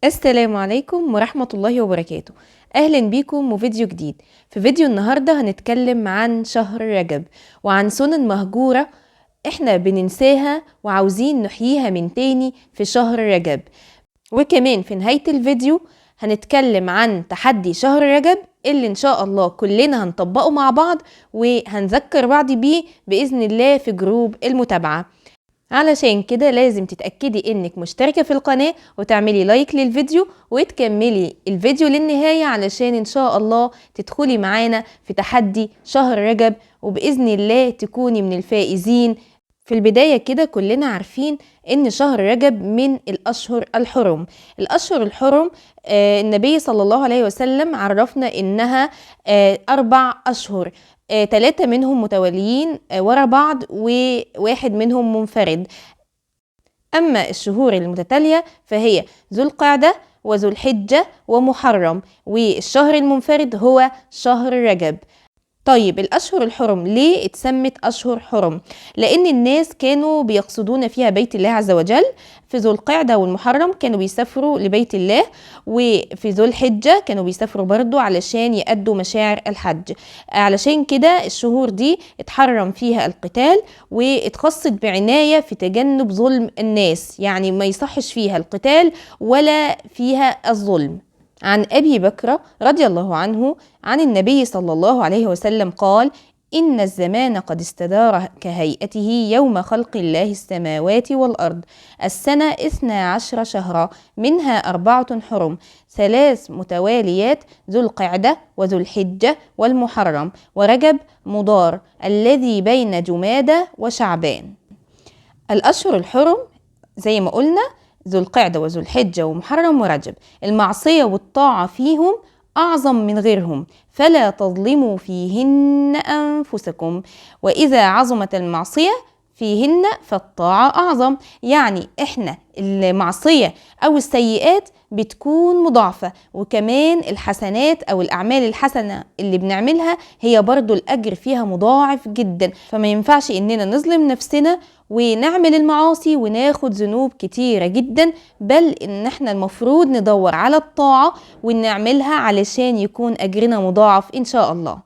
السلام عليكم ورحمة الله وبركاته. أهلا بيكم وفيديو جديد. في فيديو النهاردة هنتكلم عن شهر رجب وعن سنن مهجورة احنا بننساها وعاوزين نحييها من تاني في شهر رجب. وكمان في نهاية الفيديو هنتكلم عن تحدي شهر رجب اللي ان شاء الله كلنا هنطبقه مع بعض وهنذكر بعض بيه بإذن الله في جروب المتابعة. علشان كده لازم تتأكدي انك مشتركة في القناة وتعملي لايك للفيديو وتكملي الفيديو للنهاية علشان ان شاء الله تدخلي معانا في تحدي شهر رجب وبإذن الله تكوني من الفائزين. في البداية كده كلنا عارفين ان شهر رجب من الاشهر الحرم. الاشهر الحرم النبي صلى الله عليه وسلم عرفنا انها 4 اشهر، 3 منهم متواليين ورا بعض وواحد منهم منفرد. اما الشهور المتتالية فهي ذو القعدة وذو الحجة ومحرم، والشهر المنفرد هو شهر رجب. طيب الأشهر الحرم ليه اتسمت أشهر حرم؟ لأن الناس كانوا بيقصدون فيها بيت الله عز وجل. في ذو القعدة والمحرم كانوا بيسافروا لبيت الله، وفي ذو الحجة كانوا بيسافروا برضو علشان يأدوا مشاعر الحج. علشان كده الشهور دي اتحرم فيها القتال واتخصت بعناية في تجنب ظلم الناس، يعني ما يصحش فيها القتال ولا فيها الظلم. عن أبي بكر رضي الله عنه عن النبي صلى الله عليه وسلم قال: إن الزمان قد استدار كهيئته يوم خلق الله السماوات والأرض، السنة 12 شهرا، منها 4 حرم، 3 متواليات، ذو القعدة وذو الحجة والمحرم ورجب مضار الذي بين جمادى وشعبان. الأشهر الحرم زي ما قلنا ذو القعدة وذو الحجة ومحرم ورجب. المعصية والطاعة فيهم أعظم من غيرهم، فلا تظلموا فيهن أنفسكم، وإذا عظمت المعصية فيهن فالطاعة أعظم. يعني إحنا المعصية أو السيئات بتكون مضاعفة، وكمان الحسنات أو الأعمال الحسنة اللي بنعملها هي برضو الأجر فيها مضاعف جدا. فما ينفعش إننا نظلم نفسنا ونعمل المعاصي وناخد ذنوب كتيرة جدا، بل إن احنا المفروض ندور على الطاعة ونعملها علشان يكون أجرنا مضاعف إن شاء الله.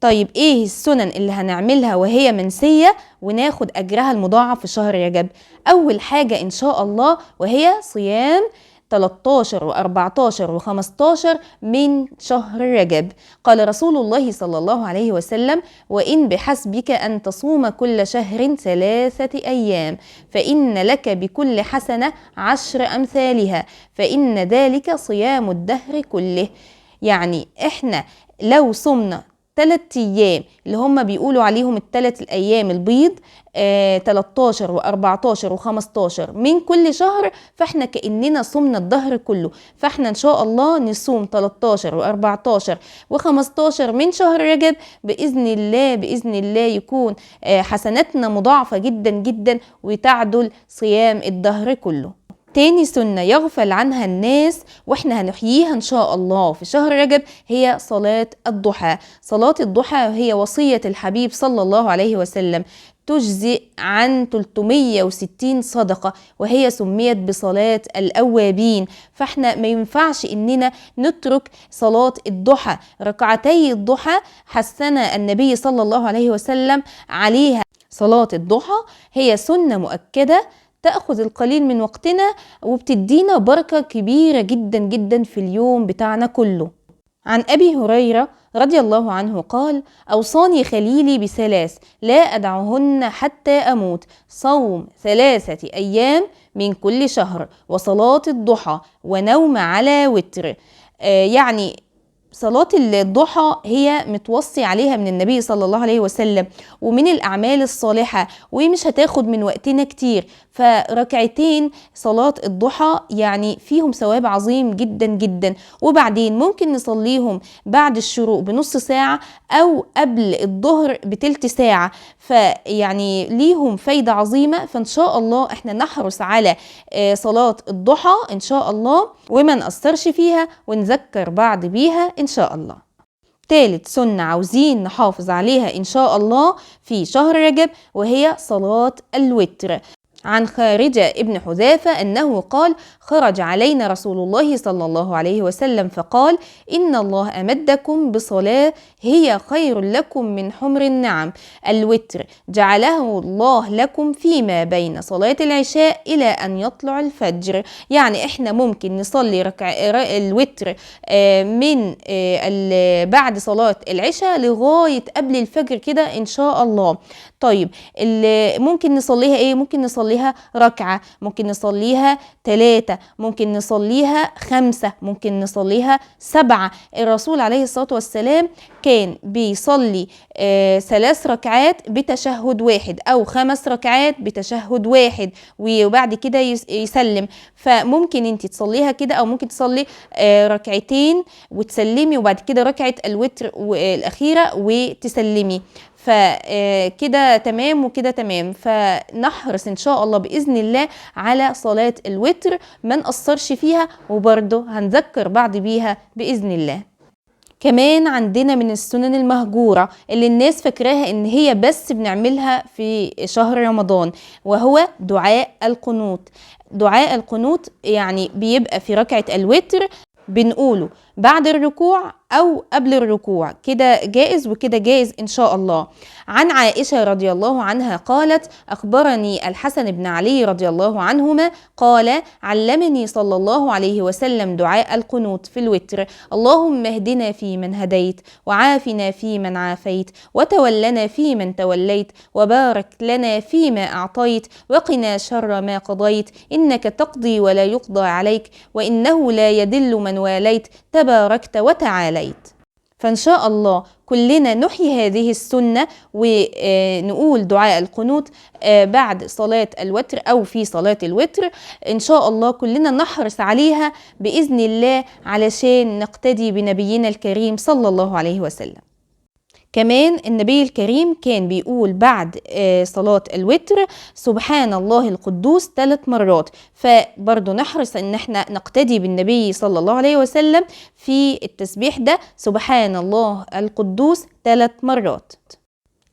طيب ايه السنن اللي هنعملها وهي منسية وناخد أجرها المضاعف في شهر رجب؟ أول حاجة إن شاء الله وهي صيام 13 و14 و15 من شهر رجب. قال رسول الله صلى الله عليه وسلم: وإن بحسبك أن تصوم كل شهر 3 أيام، فإن لك بكل حسنة 10 أمثالها، فإن ذلك صيام الدهر كله. يعني احنا لو صمنا 3 أيام اللي هم بيقولوا عليهم ال3 الأيام البيض، 13 و14 و15 من كل شهر، فاحنا كأننا صمنا الدهر كله. فاحنا ان شاء الله نصوم 13 و14 و15 من شهر رجب بإذن الله. بإذن الله يكون حسناتنا مضاعفة جدا جدا وتعدل صيام الدهر كله. تاني سنة يغفل عنها الناس واحنا هنحييها ان شاء الله في شهر رجب هي صلاة الضحى. صلاة الضحى هي وصية الحبيب صلى الله عليه وسلم، تجزئ عن 360 صدقة، وهي سميت بصلاة الأوابين. فاحنا ما ينفعش اننا نترك صلاة الضحى. ركعتي الضحى حثنا النبي صلى الله عليه وسلم عليها. صلاة الضحى هي سنة مؤكدة تأخذ القليل من وقتنا وبتدينا بركة كبيرة جدا جدا في اليوم بتاعنا كله. عن أبي هريرة رضي الله عنه قال: أوصاني خليلي ب3 لا أدعهن حتى أموت: صوم 3 أيام من كل شهر، وصلاة الضحى، ونوم على وتر. يعني صلاة الضحى هي متوصي عليها من النبي صلى الله عليه وسلم ومن الأعمال الصالحة ومش هتاخد من وقتنا كتير. فركعتين صلاة الضحى يعني فيهم ثواب عظيم جدا جدا، وبعدين ممكن نصليهم بعد الشروق بنص ساعة أو قبل الظهر بتلت ساعة، فيعني ليهم فايدة عظيمة. فإن شاء الله احنا نحرص على صلاة الضحى إن شاء الله وما نقصرش فيها ونذكر بعض بيها إن شاء الله. ثالث سنة عاوزين نحافظ عليها إن شاء الله في شهر رجب وهي صلاة الوتر. عن خارجة ابن حذافة أنه قال: خرج علينا رسول الله صلى الله عليه وسلم فقال: إن الله أمدكم بصلاة هي خير لكم من حمر النعم، الوتر جعله الله لكم فيما بين صلاة العشاء إلى أن يطلع الفجر. يعني إحنا ممكن نصلي الوتر من بعد صلاة العشاء لغاية قبل الفجر كده إن شاء الله. طيب ممكن نصليها ايه؟ ممكن نصليها ركعة، ممكن نصليها 3، ممكن نصليها 5، ممكن نصليها 7. الرسول عليه الصلاة والسلام كان بيصلي 3 ركعات بتشهد واحد أو 5 ركعات بتشهد واحد وبعد كده يسلم. فممكن انت تصليها كده، أو ممكن تصلي ركعتين وتسلمي وبعد كده ركعة الوتر الأخيرة وتسلمي. فكده تمام وكده تمام. فنحرص ان شاء الله باذن الله على صلاة الوتر ما نقصرش فيها، وبرضه هنذكر بعض بيها باذن الله. كمان عندنا من السنن المهجورة اللي الناس فاكراها ان هي بس بنعملها في شهر رمضان، وهو دعاء القنوت. دعاء القنوت يعني بيبقى في ركعة الوتر بنقوله بعد الركوع أو قبل الركوع، كده جائز وكده جائز إن شاء الله. عن عائشة رضي الله عنها قالت: أخبرني الحسن بن علي رضي الله عنهما قال: علمني صلى الله عليه وسلم دعاء القنوت في الوتر: اللهم اهدنا فيمن هديت، وعافنا فيمن عافيت، وتولنا فيمن توليت، وبارك لنا فيما أعطيت، وقنا شر ما قضيت، إنك تقضي ولا يقضى عليك، وإنه لا يدل من واليت، تباركت وتعاليت. فإن شاء الله كلنا نحيي هذه السنة ونقول دعاء القنوت بعد صلاة الوتر أو في صلاة الوتر. إن شاء الله كلنا نحرص عليها بإذن الله علشان نقتدي بنبينا الكريم صلى الله عليه وسلم. كمان النبي الكريم كان بيقول بعد صلاة الوتر: سبحان الله القدوس 3 مرات. فبرضو نحرص ان احنا نقتدي بالنبي صلى الله عليه وسلم في التسبيح ده، سبحان الله القدوس 3 مرات.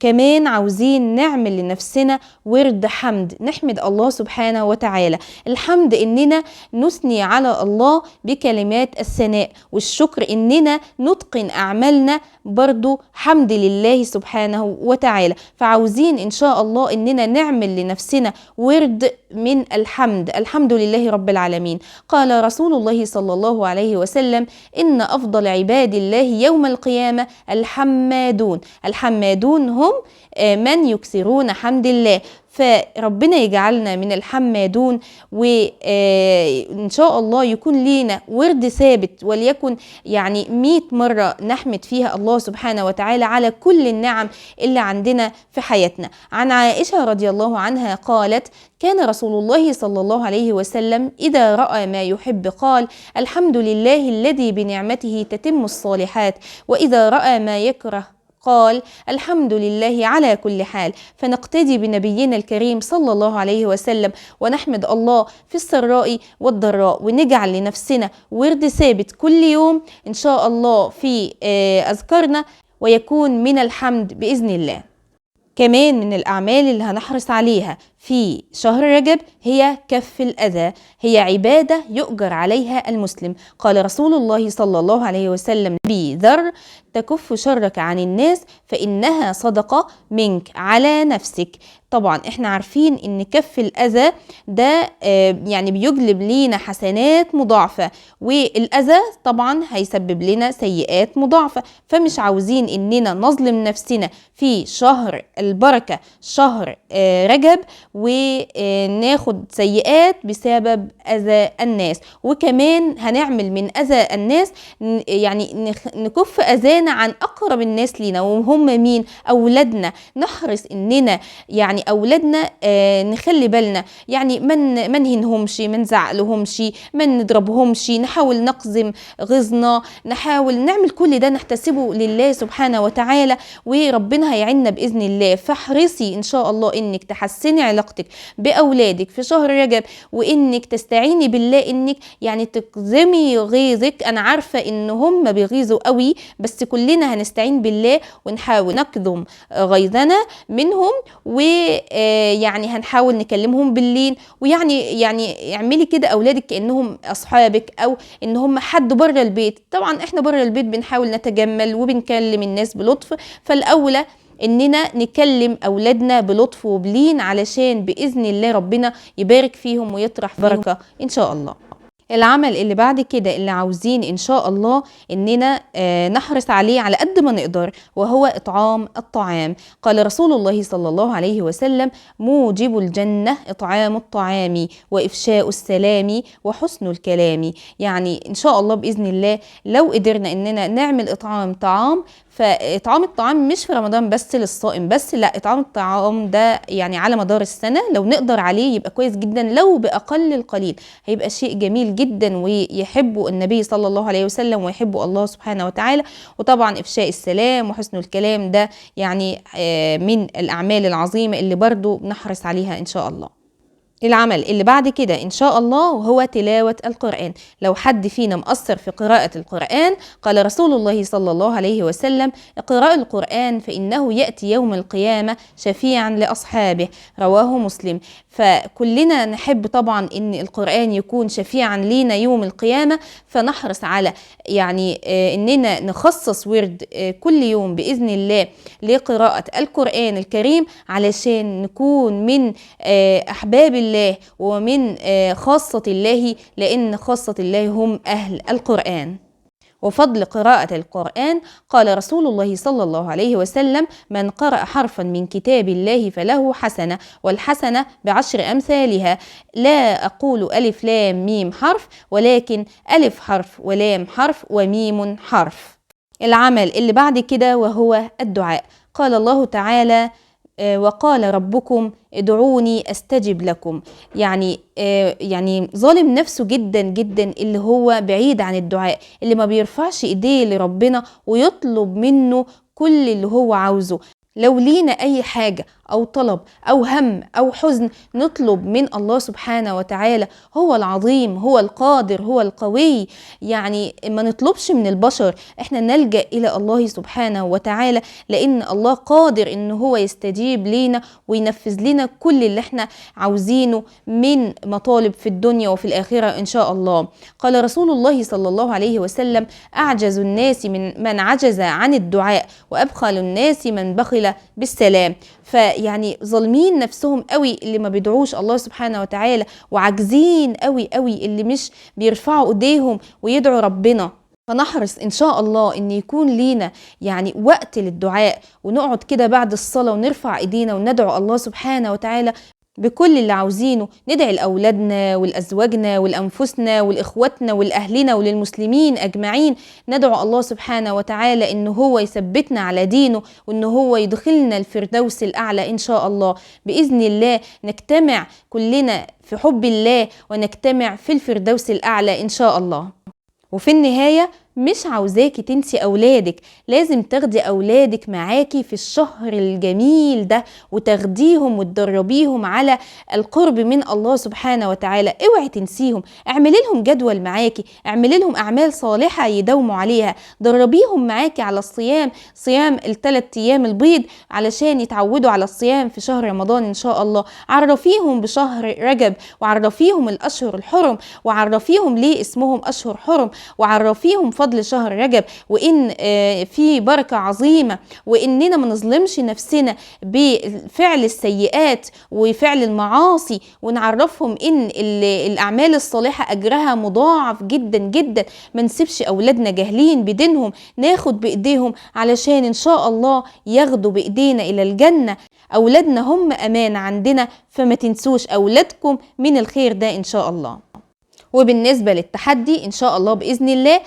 كمان عاوزين نعمل لنفسنا ورد حمد، نحمد الله سبحانه وتعالى. الحمد إننا نثني على الله بكلمات الثناء، والشكر إننا نتقن أعمالنا برضو حمد لله سبحانه وتعالى. فعاوزين إن شاء الله إننا نعمل لنفسنا ورد من الحمد. الحمد لله رب العالمين. قال رسول الله صلى الله عليه وسلم: إن أفضل عباد الله يوم القيامة الحمادون. الحمادون هم من يكثرون حمد الله. فربنا يجعلنا من الحمادون، وإن شاء الله يكون لينا ورد ثابت، وليكن يعني 100 مرة نحمد فيها الله سبحانه وتعالى على كل النعم اللي عندنا في حياتنا. عن عائشة رضي الله عنها قالت: كان رسول الله صلى الله عليه وسلم إذا رأى ما يحب قال: الحمد لله الذي بنعمته تتم الصالحات، وإذا رأى ما يكره قال: الحمد لله على كل حال. فنقتدي بنبينا الكريم صلى الله عليه وسلم ونحمد الله في السراء والضراء، ونجعل لنفسنا ورد ثابت كل يوم إن شاء الله في أذكارنا، ويكون من الحمد بإذن الله. كمان من الأعمال اللي هنحرص عليها في شهر رجب هي كف الأذى. هي عبادة يؤجر عليها المسلم. قال رسول الله صلى الله عليه وسلم لأبي ذر: تكف شرك عن الناس فإنها صدقة منك على نفسك. طبعا احنا عارفين ان كف الأذى ده يعني بيجلب لينا حسنات مضاعفة، والأذى طبعا هيسبب لنا سيئات مضاعفة. فمش عاوزين اننا نظلم نفسنا في شهر البركة شهر رجب وناخد سيئات بسبب أذى الناس. وكمان هنعمل من أذى الناس يعني نكف أذانا عن أقرب الناس لينا، وهم مين؟ أولادنا. نحرص إننا يعني أولادنا نخلي بالنا، يعني ما نهنهمش، ما نزعلهمش، ما نضربهمش، نحاول نقزم غيظنا، نحاول نعمل كل ده نحتسبه لله سبحانه وتعالى، وربنا هيعيننا بإذن الله. فاحرصي إن شاء الله إنك تحسني علاقتك علاقتك بأولادك في شهر رجب، وإنك تستعيني بالله إنك يعني تكظمي غيظك. أنا عارفة إن هم بيغيظوا قوي، بس كلنا هنستعين بالله ونحاول نكظم غيظنا منهم، ويعني هنحاول نكلمهم بالليل، ويعني اعملي كده أولادك كأنهم أصحابك أو إن هم حد بره البيت. طبعا إحنا بره البيت بنحاول نتجمل وبنكلم الناس بلطف، فالأولى اننا نكلم اولادنا بلطف وبلين علشان باذن الله ربنا يبارك فيهم ويطرح بركه ان شاء الله. العمل اللي بعد كده اللي عاوزين ان شاء الله اننا نحرص عليه على قد ما نقدر، وهو اطعام الطعام. قال رسول الله صلى الله عليه وسلم: موجب الجنة اطعام الطعام وافشاء السلام وحسن الكلام. يعني ان شاء الله باذن الله لو قدرنا اننا نعمل اطعام طعام، فاطعام الطعام مش في رمضان بس للصائم بس، لا، اطعام الطعام ده يعني على مدار السنة لو نقدر عليه يبقى كويس جدا، لو باقل القليل هيبقى شيء جميل جدا ويحبه النبي صلى الله عليه وسلم ويحبه الله سبحانه وتعالى. وطبعا افشاء السلام وحسن الكلام ده يعني من الاعمال العظيمة اللي برضو بنحرص عليها ان شاء الله. العمل اللي بعد كده إن شاء الله هو تلاوة القرآن. لو حد فينا مقصر في قراءة القرآن، قال رسول الله صلى الله عليه وسلم: اقرأوا القرآن فإنه يأتي يوم القيامة شفيعا لأصحابه، رواه مسلم. فكلنا نحب طبعا إن القرآن يكون شفيعا لينا يوم القيامة، فنحرص على يعني إننا نخصص ورد كل يوم بإذن الله لقراءة القرآن الكريم، علشان نكون من أحباب الله ومن خاصة الله، لأن خاصة الله هم أهل القرآن. وفضل قراءة القرآن، قال رسول الله صلى الله عليه وسلم: من قرأ حرفا من كتاب الله فله حسنة، والحسنة ب10 أمثالها. لا أقول ألف لام ميم حرف، ولكن ألف حرف ولام حرف وميم حرف. العمل اللي بعد كده وهو الدعاء. قال الله تعالى: وقال ربكم ادعوني استجب لكم. يعني ظالم نفسه جدا جدا اللي هو بعيد عن الدعاء، اللي ما بيرفعش ايديه لربنا ويطلب منه كل اللي هو عاوزه. لو لينا اي حاجة او طلب او هم او حزن، نطلب من الله سبحانه وتعالى. هو العظيم، هو القادر، هو القوي. يعني ما نطلبش من البشر، احنا نلجأ الى الله سبحانه وتعالى، لان الله قادر ان هو يستجيب لينا وينفذ لنا كل اللي احنا عاوزينه من مطالب في الدنيا وفي الاخرة ان شاء الله. قال رسول الله صلى الله عليه وسلم: اعجز الناس من عجز عن الدعاء، وابخل الناس من بخل بالسلام. فيعني ظالمين نفسهم قوي اللي ما بيدعوش الله سبحانه وتعالى، وعاجزين قوي قوي اللي مش بيرفعوا ايديهم ويدعوا ربنا. فنحرص ان شاء الله ان يكون لينا يعني وقت للدعاء، ونقعد كده بعد الصلاة ونرفع ايدينا وندعو الله سبحانه وتعالى بكل اللي عاوزينه. ندعي لأولادنا ولأزواجنا ولأنفسنا ولإخواتنا ولأهلنا وللمسلمين أجمعين. ندعو الله سبحانه وتعالى إنه هو يثبتنا على دينه، وإنه هو يدخلنا الفردوس الأعلى إن شاء الله. بإذن الله نجتمع كلنا في حب الله، ونجتمع في الفردوس الأعلى إن شاء الله. وفي النهاية مش عاوزاكي تنسي أولادك، لازم تاخدي أولادك معاكي في الشهر الجميل ده، وتاخديهم وتدربيهم على القرب من الله سبحانه وتعالى. اوعي تنسيهم، اعملي لهم جدول معاكي، اعملي لهم أعمال صالحة يداوموا عليها، دربيهم معاكي على الصيام، صيام ال3 أيام البيض علشان يتعودوا على الصيام في شهر رمضان إن شاء الله. عرفيهم بشهر رجب، وعرفيهم الأشهر الحرم، وعرفيهم ليه اسمهم أشهر حرم، وعرفيهم فضل شهر رجب، وإن في بركة عظيمة، وإننا ما نظلمش نفسنا بفعل السيئات وفعل المعاصي، ونعرفهم إن الأعمال الصالحة أجرها مضاعف جدا جدا. ما نسيبش أولادنا جاهلين بدينهم، ناخد بإيديهم علشان إن شاء الله ياخدوا بإيدينا إلى الجنة. أولادنا هم أمانة عندنا، فما تنسوش أولادكم من الخير ده إن شاء الله. وبالنسبة للتحدي إن شاء الله بإذن الله،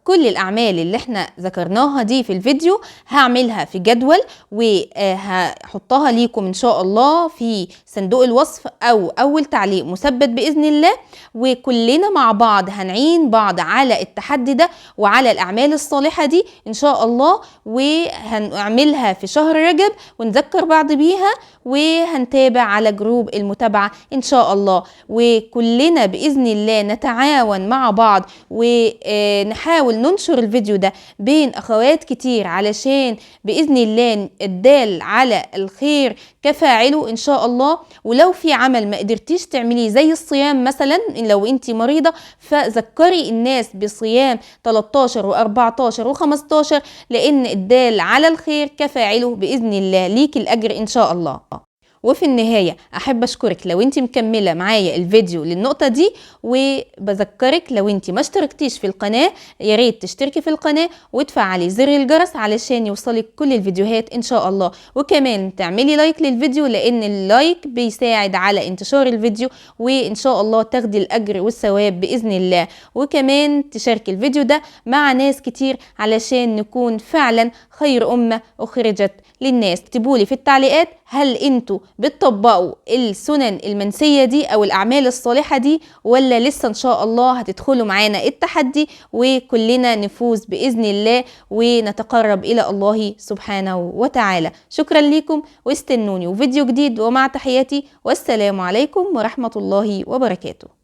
كل الأعمال اللي احنا ذكرناها دي في الفيديو هعملها في جدول وهحطها ليكم إن شاء الله في صندوق الوصف أو أول تعليق مثبت بإذن الله، وكلنا مع بعض هنعين بعض على التحدي ده وعلى الأعمال الصالحة دي إن شاء الله، وهنعملها في شهر رجب ونذكر بعض بيها، وهنتابع على جروب المتابعة إن شاء الله. وكلنا بإذن الله نتعاون مع بعض ونحاول ننشر الفيديو ده بين أخوات كتير، علشان بإذن الله الدال على الخير كفاعله إن شاء الله. ولو في عمل ما قدرتيش تعمليه زي الصيام مثلا، لو انت مريضة فذكري الناس بصيام 13 و14 و15، لأن الدال على الخير كفاعله بإذن الله، ليك الأجر إن شاء الله. وفي النهاية أحب أشكرك لو انت مكملة معايا الفيديو للنقطة دي، وبذكرك لو انت ما اشتركتيش في القناة ياريت تشتركي في القناة وتفعلي زر الجرس علشان يوصلك كل الفيديوهات إن شاء الله. وكمان تعملي لايك للفيديو، لأن اللايك بيساعد على انتشار الفيديو، وإن شاء الله تاخدي الأجر والثواب بإذن الله. وكمان تشاركي الفيديو ده مع ناس كتير علشان نكون فعلا خير أمة أخرجت للناس. اكتبولي في التعليقات هل انتوا بتطبقوا السنن المنسية دي او الاعمال الصالحة دي، ولا لسه ان شاء الله هتدخلوا معانا التحدي وكلنا نفوز بإذن الله ونتقرب الى الله سبحانه وتعالى. شكرا لكم واستنوني وفيديو جديد، ومع تحياتي والسلام عليكم ورحمة الله وبركاته.